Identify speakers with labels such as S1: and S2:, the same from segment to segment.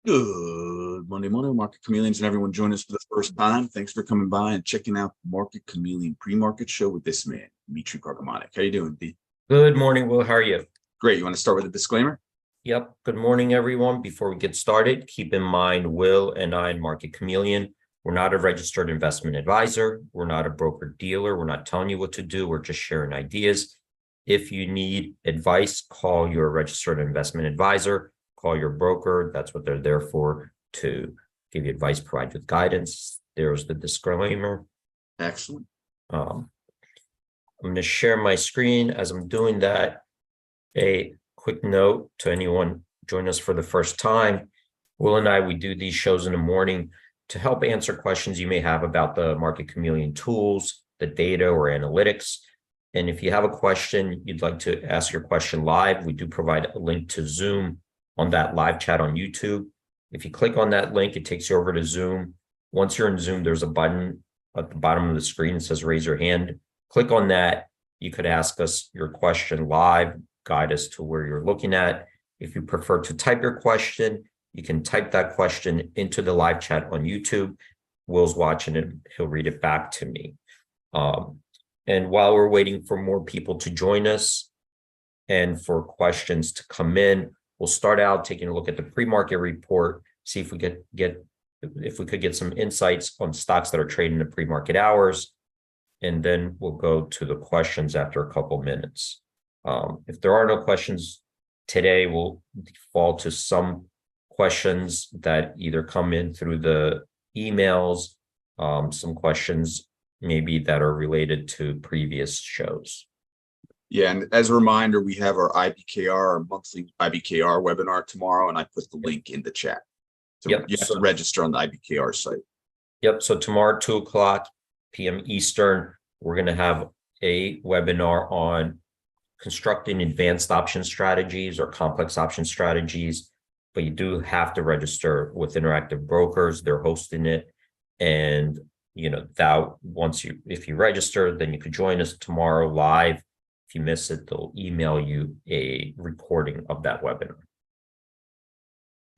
S1: Good Monday morning, Market Chameleons and everyone joining us for the first time. Thanks for coming by and checking out the Market Chameleon pre-market show with this man, Dimitri Kargamatic. How you doing, D?
S2: Good morning, Will. How are you?
S1: Great. You want to start with a disclaimer?
S2: Yep. Good morning, everyone. Before we get started, keep in mind, Will and I and Market Chameleon, we're not a registered investment advisor. We're not a broker dealer. We're not telling you what to do. We're just sharing ideas. If you need advice, call your registered investment advisor, call your broker. That's what they're there for, to give you advice, provide you with guidance. There's the disclaimer.
S1: Excellent.
S2: I'm going to share my screen. As I'm doing that, a quick note to anyone joining us for the first time. Will and I, we do these shows in the morning to help answer questions you may have about the Market Chameleon tools, the data or analytics. And if you have a question, you'd like to ask your question live, we do provide a link to Zoom on that live chat on YouTube. If you click on that link, it takes you over to Zoom. Once you're in Zoom, there's a button at the bottom of the screen that says raise your hand. Click on that. You could ask us your question live, guide us to where you're looking at. If you prefer to type your question, you can type that question into the live chat on YouTube. Will's watching it. He'll read it back to me. And while we're waiting for more people to join us and for questions to come in, we'll start out taking a look at the pre-market report, see if we could get some insights on stocks that are trading in the pre-market hours. And then we'll go to the questions after a couple minutes. If there are no questions today, we'll default to some questions that either come in through the emails, some questions maybe that are related to previous shows.
S1: Yeah, and as a reminder, we have our IBKR, our monthly IBKR webinar tomorrow, and I put the link in the chat. So you have to register on the IBKR site.
S2: Yep. So tomorrow, 2:00 p.m. Eastern, we're going to have a webinar on constructing advanced option strategies or complex option strategies, but you do have to register with Interactive Brokers. They're hosting it. And, if you register, then you could join us tomorrow live. If you miss it, they'll email you a recording of that webinar.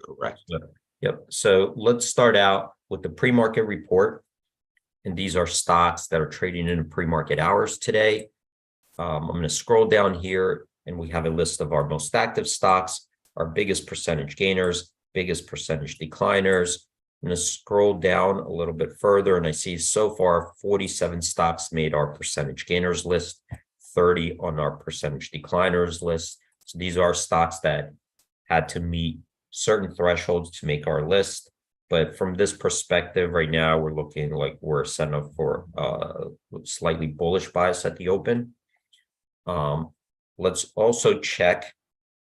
S1: Correct.
S2: Yep. So let's start out with the pre-market report. And these are stocks that are trading in the pre-market hours today. I'm going to scroll down here and we have a list of our most active stocks, our biggest percentage gainers, biggest percentage decliners. I'm going to scroll down a little bit further and I see so far 47 stocks made our percentage gainers list, 30 on our percentage decliners list. So these are stocks that had to meet certain thresholds to make our list. But from this perspective, right now, we're looking like we're set up for slightly bullish bias at the open. Let's also check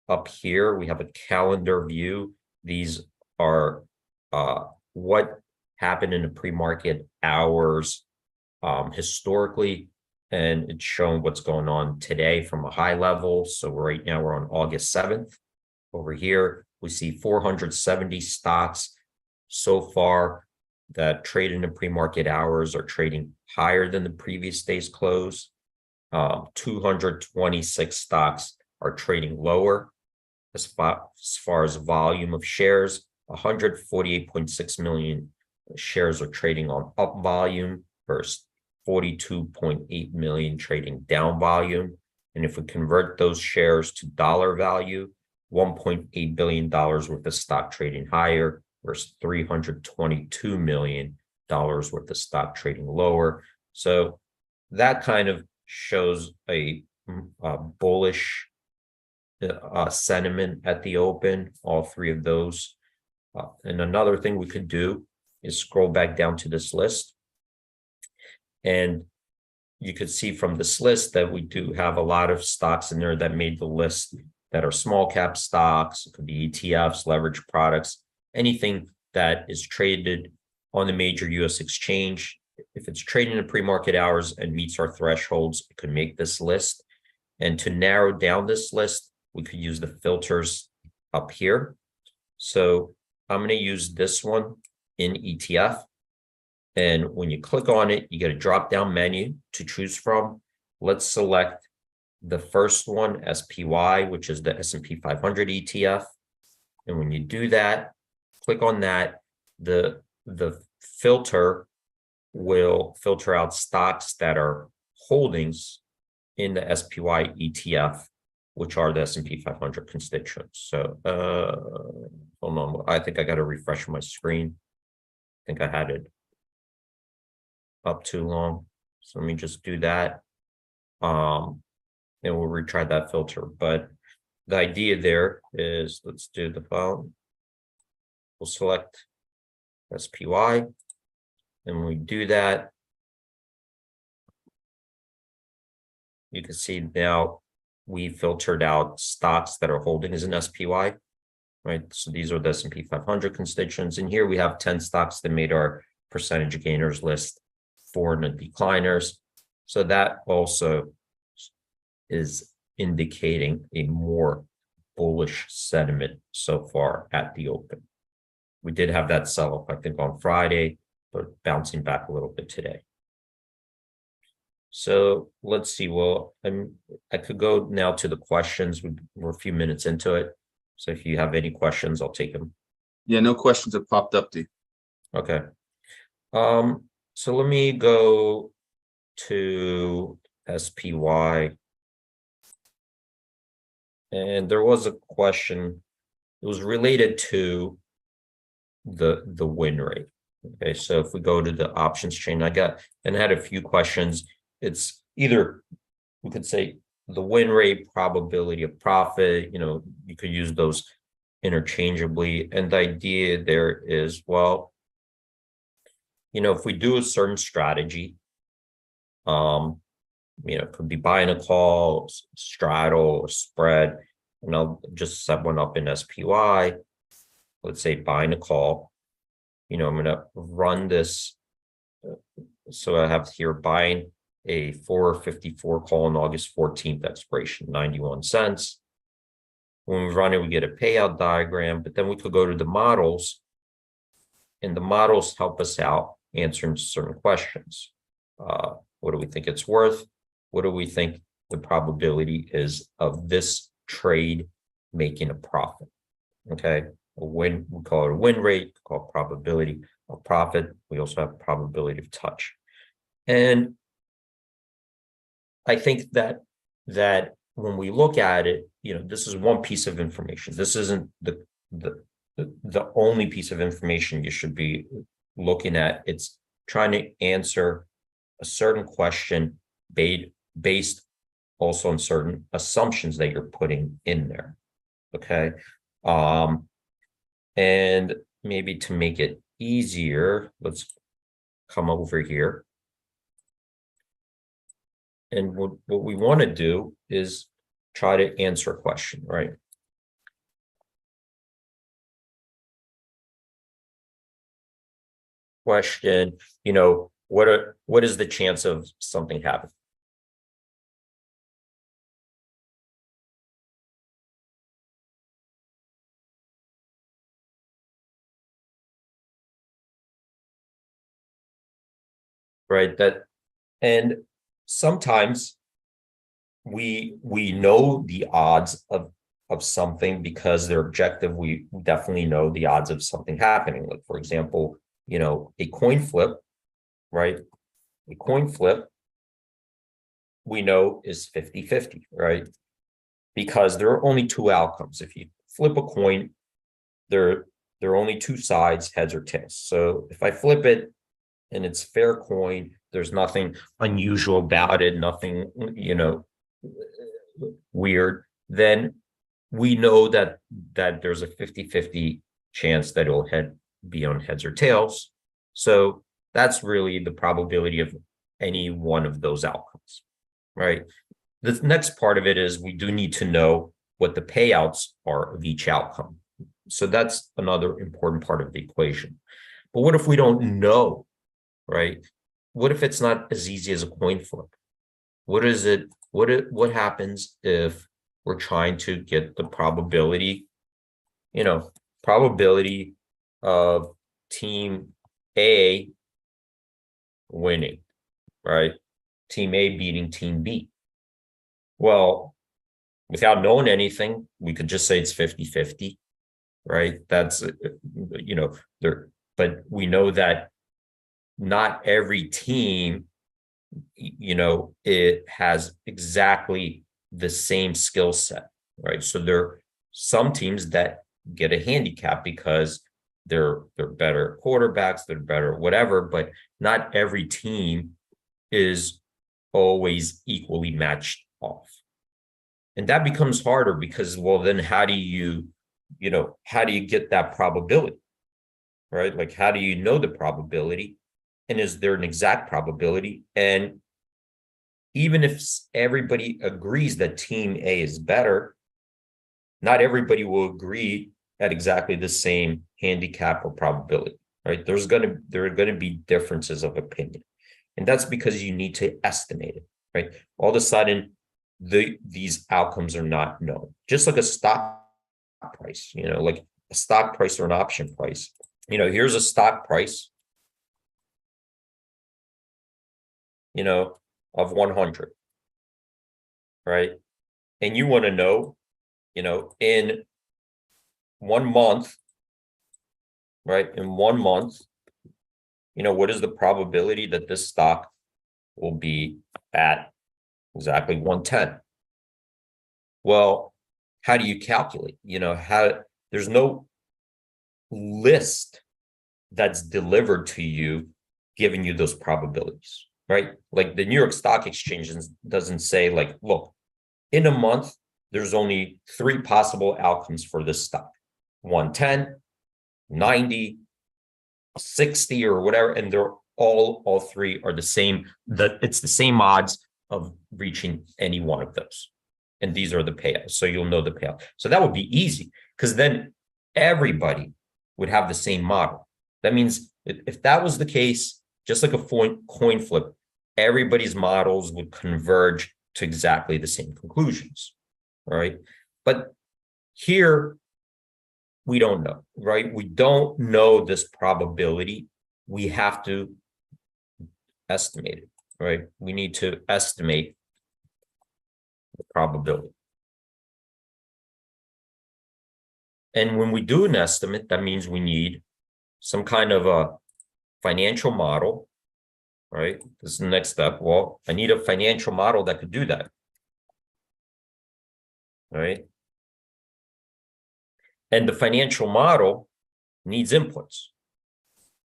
S2: up here. We have a calendar view. These are what happened in the pre-market hours historically, and it's showing what's going on today from a high level. So right now we're on August 7th. Over here, we see 470 stocks so far that trade in the pre-market hours are trading higher than the previous day's close. 226 stocks are trading lower. As far as volume of shares, 148.6 million shares are trading on up volume versus 42.8 million trading down volume. And if we convert those shares to dollar value, $1.8 billion worth of stock trading higher versus $322 million worth of stock trading lower. So that kind of shows a bullish sentiment at the open, all three of those. And another thing we could do is scroll back down to this list. And you could see from this list that we do have a lot of stocks in there that made the list that are small cap stocks. It could be ETFs, leverage products, anything that is traded on the major US exchange. If it's trading in pre-market hours and meets our thresholds, it could make this list. And to narrow down this list, we could use the filters up here. So I'm going to use this one in ETF. And when you click on it, you get a drop-down menu to choose from. Let's select the first one, SPY, which is the S&P 500 ETF. And when you do that, click on that, the filter will filter out stocks that are holdings in the SPY ETF, which are the S&P 500 constituents. So hold on, I think I got to refresh my screen. I think I had it up too long. So let me just do that. And we'll retry that filter. But the idea there is, let's do the following. We'll select SPY. And when we do that, you can see now we filtered out stocks that are holding as an SPY, right? So these are the S&P 500 constituents. And here we have 10 stocks that made our percentage gainers list, 4 in the decliners. So that also is indicating a more bullish sentiment so far at the open. We did have that sell-off, I think, on Friday, but bouncing back a little bit today. So let's see. Well, I could go now to the questions. We're a few minutes into it. So if you have any questions, I'll take them.
S1: Yeah, no questions have popped up, D.
S2: Okay. So let me go to SPY. And there was a question. It was related to the win rate. Okay, so if we go to the options chain, I had a few questions. It's either, we could say, the win rate, probability of profit, you could use those interchangeably. And the idea there is, well, if we do a certain strategy, it could be buying a call, straddle, or spread, and I'll just set one up in SPY. Let's say buying a call. I'm going to run this. So I have here buying a 454 call on August 14th expiration, 91 cents. When we run it, we get a payout diagram, but then we could go to the models, and the models help us out answering certain questions. What do we think it's worth? What do we think the probability is of this trade making a profit? Okay, we call it a win rate, we call it probability of profit. We also have probability of touch. And I think that when we look at it, this is one piece of information. This isn't the only piece of information you should be looking at. It's trying to answer a certain question based also on certain assumptions that you're putting in there. Okay. And maybe to make it easier, let's come over here. And what we want to do is try to answer a question, right? Question, what is the chance of something happening? Right, and sometimes we know the odds of something because they're objective. We definitely know the odds of something happening. Like, for example, a coin flip, right? A coin flip, we know is 50-50, right? Because there are only two outcomes. If you flip a coin, there are only two sides, heads or tails. So if I flip it and it's fair coin, there's nothing unusual about it, nothing, weird, then we know that there's a 50-50 chance that it'll be on heads or tails. So that's really the probability of any one of those outcomes, right? The next part of it is we do need to know what the payouts are of each outcome. So that's another important part of the equation. But what if we don't know, right? What if it's not as easy as a coin flip? What is it? What happens if we're trying to get the probability, probability of team A winning, right? Team A beating team B. Well, without knowing anything, we could just say it's 50-50, right? That's, there, but we know that not every team, it has exactly the same skill set, right? So there are some teams that get a handicap because they're better quarterbacks, they're better whatever, but not every team is always equally matched off. And that becomes harder because, well, then how do you get that probability, right? Like, how do you know the probability? And is there an exact probability? And even if everybody agrees that team A is better, not everybody will agree at exactly the same handicap or probability, right? There are going to be differences of opinion. And that's because you need to estimate it, right? All of a sudden, these outcomes are not known. Just like a stock price, like a stock price or an option price. Here's a stock price, of 100, right? And you want to know, in 1 month, right? In 1 month, what is the probability that this stock will be at exactly 110? Well, how do you calculate? There's no list that's delivered to you giving you those probabilities, right? Like the New York Stock Exchange doesn't say, like, look, in a month, there's only 3 possible outcomes for this stock: 110, 90, 60, or whatever, and they're all 3 are the same. It's the same odds of reaching any one of those. And these are the payouts. So you'll know the payout. So that would be easy, because then everybody would have the same model. That means if that was the case, just like a coin flip, everybody's models would converge to exactly the same conclusions, right? But here, we don't know, right? We don't know this probability. We have to estimate it, right? We need to estimate the probability. And when we do an estimate, that means we need some kind of a financial model, right? This is the next step. Well, I need a financial model that could do that, right? And the financial model needs inputs,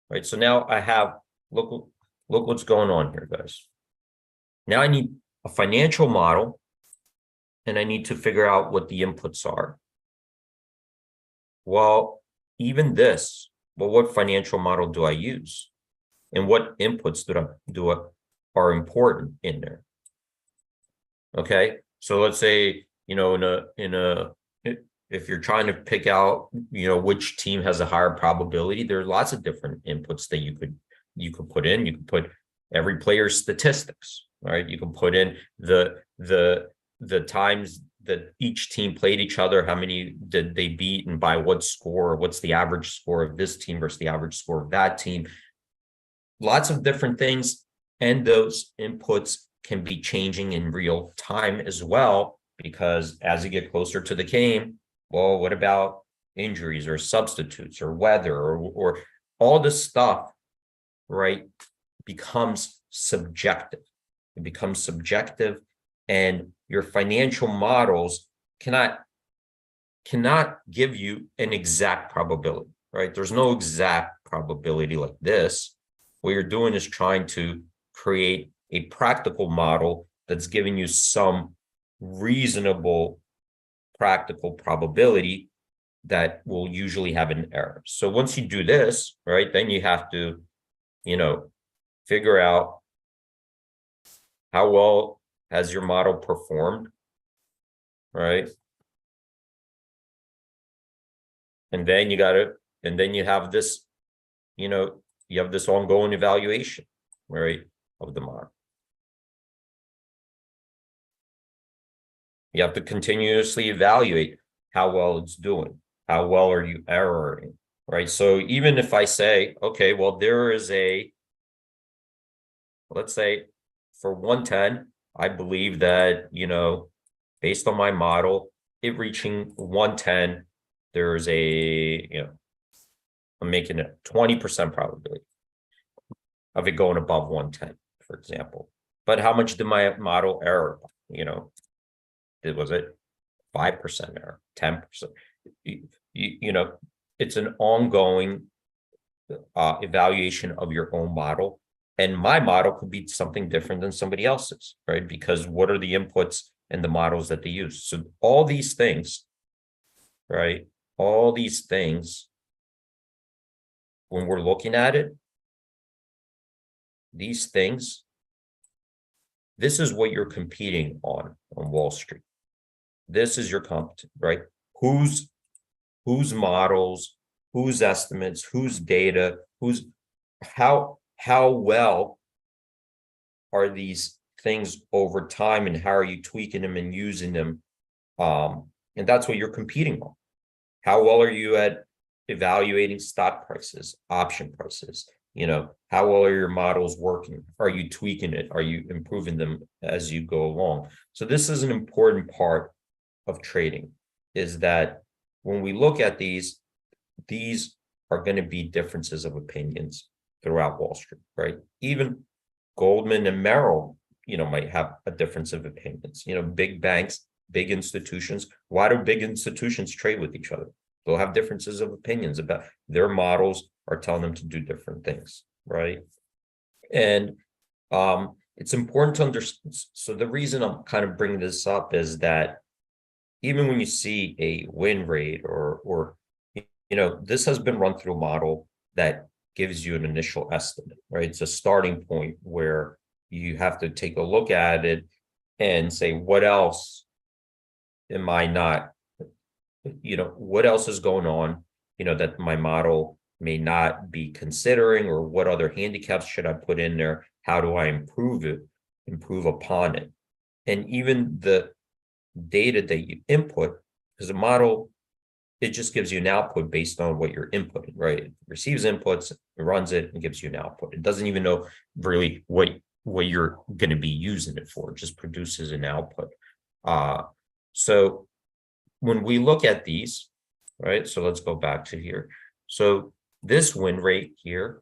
S2: right? So now I have, look what's going on here, guys. Now I need a financial model, and I need to figure out what the inputs are. Well, even this, what financial model do I use? And what inputs are important in there? Okay, so let's say, if you're trying to pick out, which team has a higher probability, there are lots of different inputs that you could put in. You can put every player's statistics, right? You can put in the times that each team played each other, how many did they beat, and by what score, what's the average score of this team versus the average score of that team. Lots of different things, and those inputs can be changing in real time as well, because as you get closer to the game, well, what about injuries or substitutes or weather or all this stuff, right, becomes subjective. It becomes subjective, and your financial models cannot give you an exact probability, right? There's no exact probability like this. What you're doing is trying to create a practical model that's giving you some reasonable practical probability that will usually have an error. So once you do this, right, then you have to, figure out how well has your model performed, right? And then you have this, you have this ongoing evaluation, right, of the model. You have to continuously evaluate how well it's doing. How well are you erroring, right? So even if I say, okay, well, there is let's say for 110, I believe that, based on my model, it reaching 110 there's I'm making a 20% probability of it going above 110, for example. But how much did my model error? Was it 5% error, 10%? It's an ongoing evaluation of your own model. And my model could be something different than somebody else's, right? Because what are the inputs and the models that they use? So all these things, right? All these things, when we're looking at it, these things, this is what you're competing on Wall Street. This is your competition, right? Whose models, whose estimates, whose data, how well are these things over time, and how are you tweaking them and using them? And that's what you're competing on. How well are you at evaluating stock prices, option prices? How well are your models working? Are you tweaking it? Are you improving them as you go along? So this is an important part of trading, is that when we look at these are going to be differences of opinions throughout Wall Street, right? Even Goldman and Merrill, might have a difference of opinions. Big banks, big institutions. Why do big institutions trade with each other? They'll have differences of opinions about their models are telling them to do different things, right? And it's important to understand. So the reason I'm kind of bringing this up is that even when you see a win rate or this has been run through a model that gives you an initial estimate, right? It's a starting point where you have to take a look at it and say, what else am I not, what else is going on, that my model may not be considering, or what other handicaps should I put in there? How do I improve upon it? And even the data that you input, because a model, it just gives you an output based on what you're inputting, right? It receives inputs, it runs it, and gives you an output. It doesn't even know really what you're going to be using it for. It just produces an output. So when we look at these, right? So let's go back to here. So this win rate here,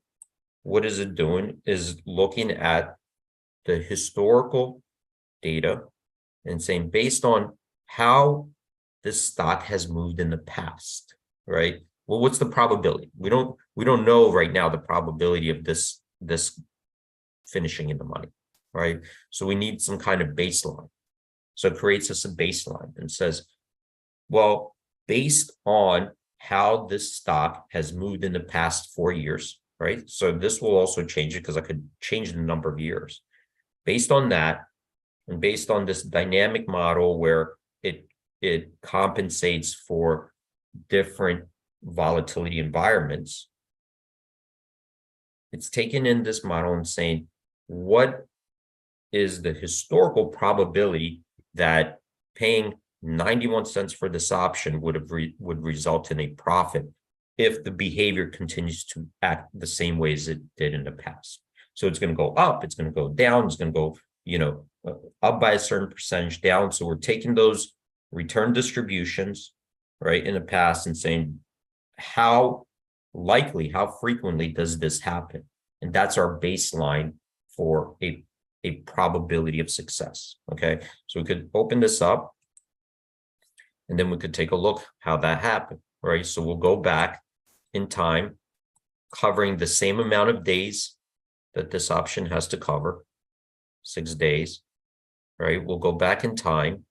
S2: what is it doing? Is looking at the historical data and saying, based on how this stock has moved in the past, right? Well, what's the probability? We don't know right now the probability of this finishing in the money, right? So we need some kind of baseline. So it creates us a baseline and says, well, based on how this stock has moved in the past 4 years, right? So this will also change it, because I could change the number of years. Based on that, and based on this dynamic model where it compensates for different volatility environments, it's taking in this model and saying, what is the historical probability that paying 91 cents for this option would result in a profit if the behavior continues to act the same way as it did in the past? So it's going to go up, it's going to go down, it's going to go, up by a certain percentage, down. So we're taking those return distributions, right, in the past and saying, how likely, how frequently does this happen? And that's our baseline for a probability of success. Okay, so we could open this up and then we could take a look how that happened, right? So we'll go back in time, covering the same amount of days that this option has to cover, 6 days, right? We'll go back in time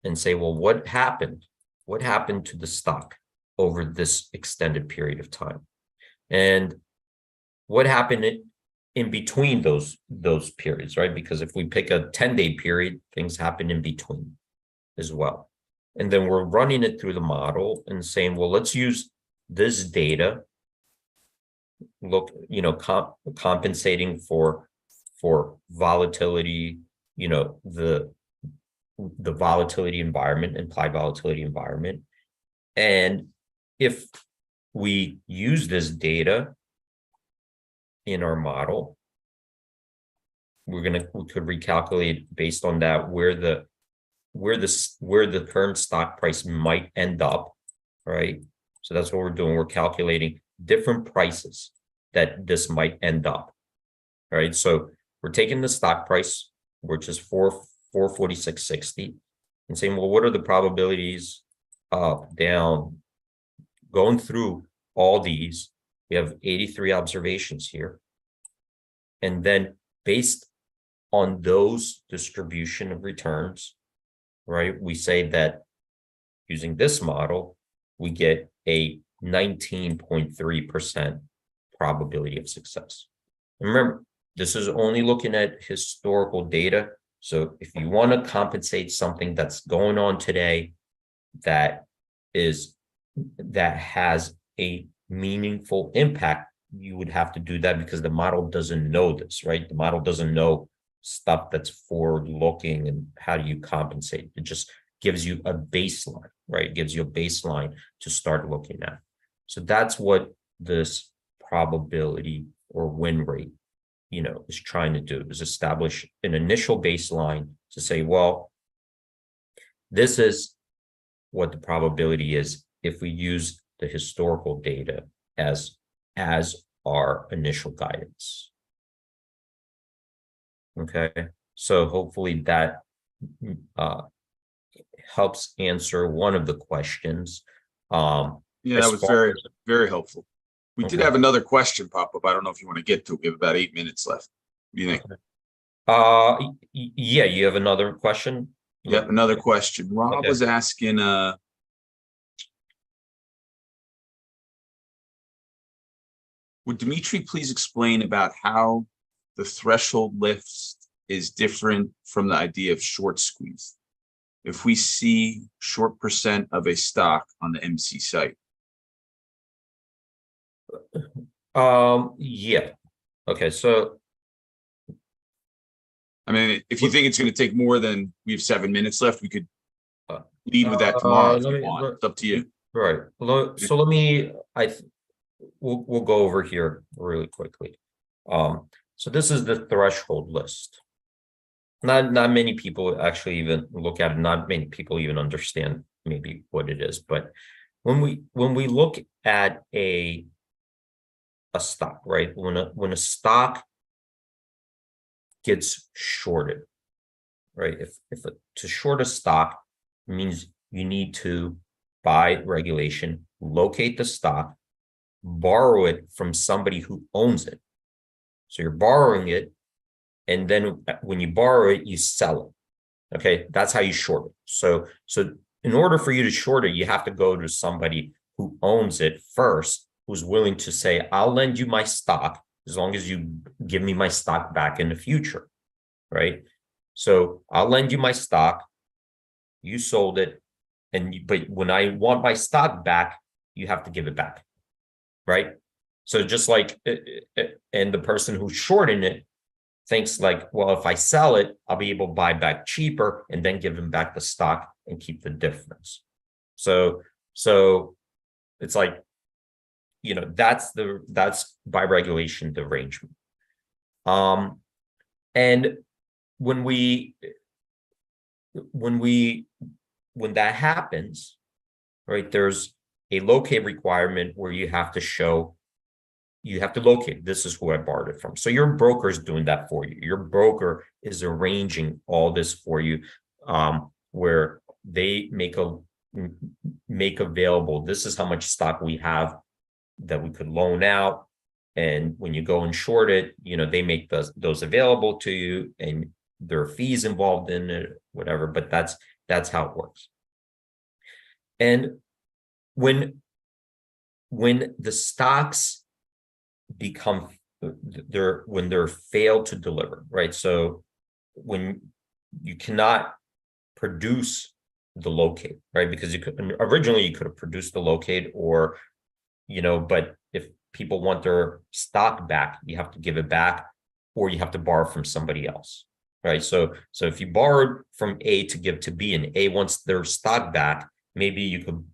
S2: and say, well, what happened? What happened to the stock over this extended period of time? And what happened in between those periods, right? Because if we pick a 10-day period, things happen in between as well. And then we're running it through the model and saying, well, let's use this data, look, compensating for volatility, the volatility environment, implied volatility environment. And if we use this data in our model, we could recalculate based on that where the current stock price might end up, right, So that's what we're doing. We're calculating different prices that this might end up. All right. So we're taking the stock price, which is 446.60, and saying, well, what are the probabilities up, down, going through all these? We have 83 observations here. And then based on those distribution of returns, right, we say that using this model, we get a 19.3% probability of success. And remember, this is only looking at historical data. So if you want to compensate something that's going on today that has a meaningful impact, you would have to do that because the model doesn't know this, right? The model doesn't know stuff that's forward looking and how do you compensate. It just gives you a baseline, right? It gives you a baseline to start looking at. So that's what this probability or win rate, is trying to do, is establish an initial baseline to say, well, this is what the probability is if we use the historical data as our initial guidance. Okay, so hopefully that helps answer one of the questions.
S1: Yeah, that was very, very helpful. We did have another question pop up. I don't know if you want to get to it. We have about 8 minutes left. What do you think?
S2: Yeah, you have another question?
S1: Yep, another question. Rob was asking, would Dimitri please explain about how the threshold lift is different from the idea of short squeeze? If we see short percent of a stock on the MC site.
S2: Yeah. Okay, so
S1: I mean, if you think it's going to take more than we have 7 minutes left, we could lead with that tomorrow if you want. It's up to you.
S2: Right. So we'll go over here really quickly. So this is the threshold list. Not many people actually even look at it. Not many people even understand maybe what it is. But when we look at a stock, right? When a stock gets shorted, right? To short a stock means you need to, by regulation, locate the stock, borrow it from somebody who owns it. So you're borrowing it, and then when you borrow it, you sell it. Okay, that's how you short it. So in order for you to short it, you have to go to somebody who owns it first, who's willing to say, I'll lend you my stock as long as you give me my stock back in the future, right? So I'll lend you my stock, you sold it, but when I want my stock back, you have to give it back, right? So just like, and the person who's shorting it thinks like, well, if I sell it, I'll be able to buy back cheaper and then give him back the stock and keep the difference. So it's like, that's by regulation, the arrangement. And when that happens, right, there's a locate requirement where you have to locate, this is who I borrowed it from. So your broker is doing that for you. Your broker is arranging all this for you, where they make available, this is how much stock we have that we could loan out. And when you go and short it, they make those available to you, and there are fees involved in it, whatever, but that's how it works. And when the stocks become, when they're failed to deliver, right? So when you cannot produce the locate, right? Because originally you could have produced the locate, or but if people want their stock back, you have to give it back, or you have to borrow from somebody else, right? So if you borrowed from A to give to B, and A wants their stock back, maybe you could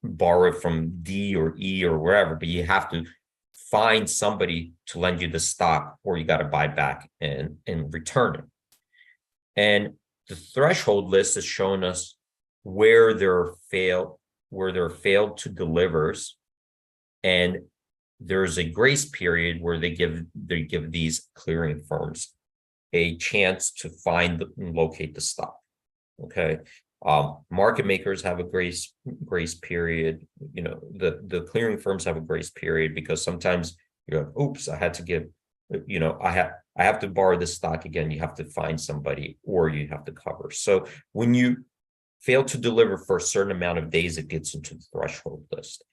S2: borrow it from D or E or wherever, but you have to find somebody to lend you the stock, or you got to buy back and return it. And the threshold list is showing us where there where there are failed to delivers, and there's a grace period where they give these clearing firms a chance to find and locate the stock. Okay. Market makers have a grace period. The clearing firms have a grace period, because sometimes you go, oops, I had to give, I have to borrow this stock again. You have to find somebody, or you have to cover. So when you fail to deliver for a certain amount of days, it gets into the threshold list.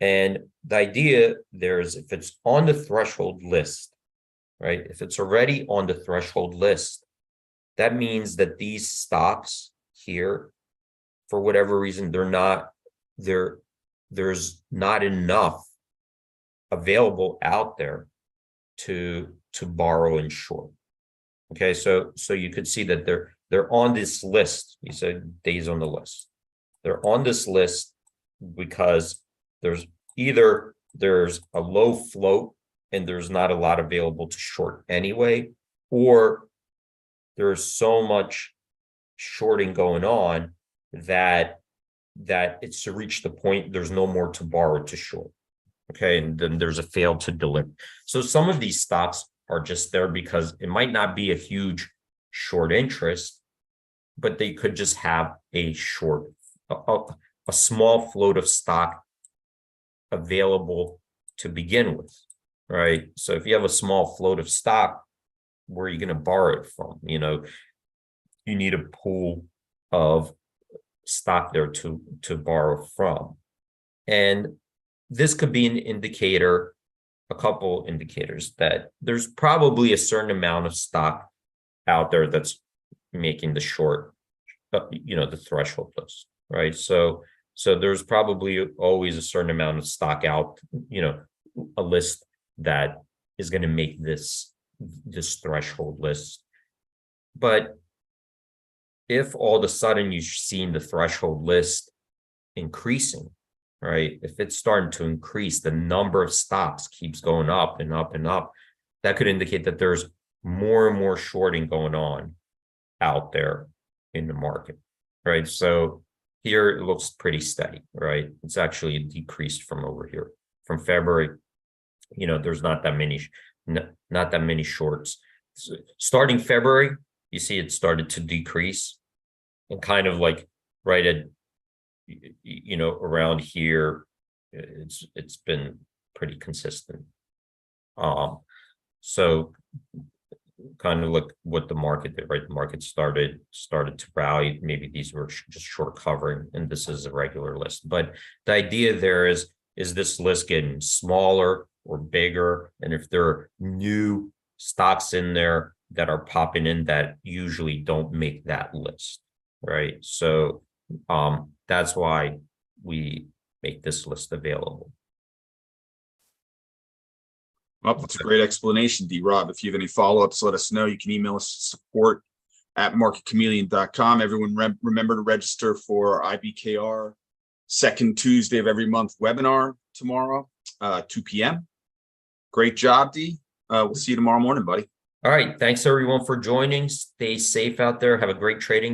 S2: And the idea there is, if it's on the threshold list, right? If it's already on the threshold list, that means that these stocks here, for whatever reason, there's not enough available out there to borrow and short. Okay, so you could see that they're on this list. You said days on the list. They're on this list because there's a low float and there's not a lot available to short anyway, or there's so much shorting going on that it's to reach the point there's no more to borrow to short. Okay, and then there's a fail to deliver. So some of these stocks are just there because it might not be a huge short interest, but they could just have a small float of stock available to begin with, right? So if you have a small float of stock, where are you going to borrow it from? You need a pool of stock there to borrow from. And this could be an indicator, a couple indicators, that there's probably a certain amount of stock out there that's making the short, the threshold list, right? So there's probably always a certain amount of stock out, a list that is going to make this threshold list. But if all of a sudden you've seen the threshold list increasing, right? If it's starting to increase, the number of stocks keeps going up and up and up, that could indicate that there's more and more shorting going on out there in the market, right? So here it looks pretty steady, right? It's actually decreased from over here. From February, there's not that many shorts. So starting February, you see it started to decrease, and kind of like right at, around here, it's been pretty consistent. So kind of like what the market did, right? The market started to rally. Maybe these were just short covering, and this is a regular list. But the idea there is this list getting smaller or bigger? And if there are new stocks in there that are popping in that usually don't make that list, right? So that's why we make this list available.
S1: Well, that's a great explanation, D-Rob. If you have any follow-ups, let us know. You can email us support@MarketChameleon.com. Everyone remember to register for IBKR second Tuesday of every month webinar tomorrow, 2 p.m. Great job, D. We'll see you tomorrow morning, buddy.
S2: All right. Thanks, everyone, for joining. Stay safe out there. Have a great trading